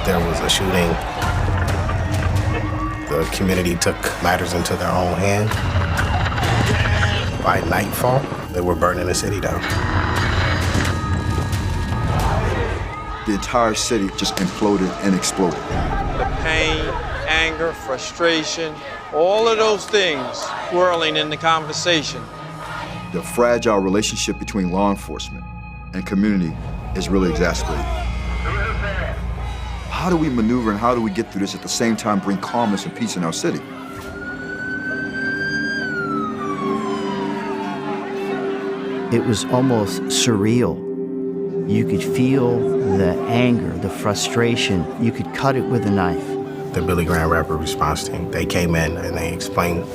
there was a shooting. The community took matters into their own hand. By nightfall, they were burning the city down. The entire city just imploded and exploded. The pain, anger, frustration, all of those things swirling in the conversation. The fragile relationship between law enforcement and community is really exacerbated. How do we maneuver and how do we get through this at the same time bring calmness and peace in our city? It was almost surreal. You could feel the anger, the frustration. You could cut it with a knife. The Billy Graham Rapid Response Team, they came in and they explained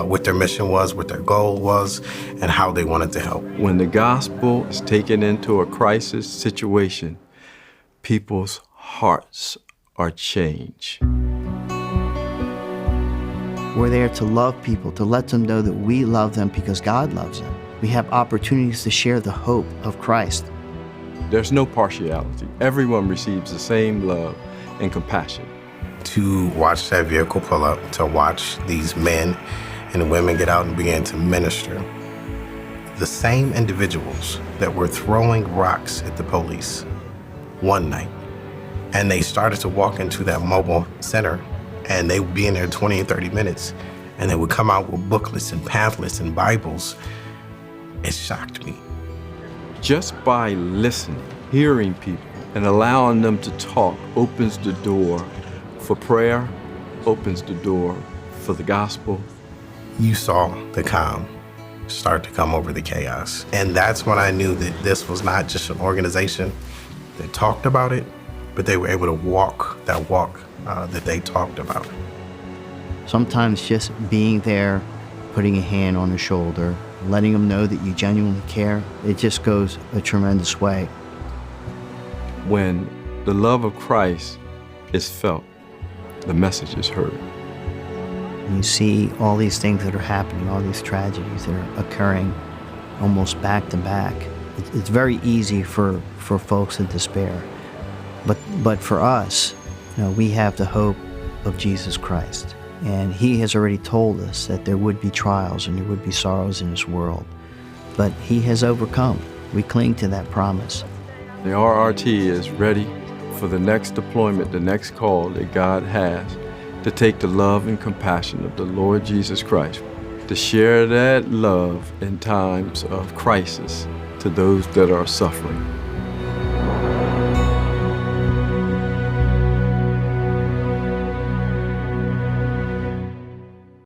what their mission was, what their goal was, and how they wanted to help. When the gospel is taken into a crisis situation, people's hearts are changed. We're there to love people, to let them know that we love them because God loves them. We have opportunities to share the hope of Christ. There's no partiality. Everyone receives the same love and compassion. To watch that vehicle pull up, to watch these men and women get out and begin to minister. The same individuals that were throwing rocks at the police one night, and they started to walk into that mobile center, and they would be in there 20 and 30 minutes, and they would come out with booklets and pamphlets and Bibles. It shocked me. Just by listening, hearing people, and allowing them to talk opens the door for prayer, opens the door for the gospel. You saw the calm start to come over the chaos. And that's when I knew that this was not just an organization that talked about it, but they were able to walk that walk that they talked about. Sometimes just being there, putting a hand on the shoulder, letting them know that you genuinely care, it just goes a tremendous way. When the love of Christ is felt, the message is heard. You see all these things that are happening, all these tragedies that are occurring almost back to back. It's very easy for folks to despair. But for us, we have the hope of Jesus Christ. And he has already told us that there would be trials and there would be sorrows in this world. But he has overcome. We cling to that promise. The RRT is ready for the next deployment, the next call that God has to take the love and compassion of the Lord Jesus Christ, to share that love in times of crisis to those that are suffering.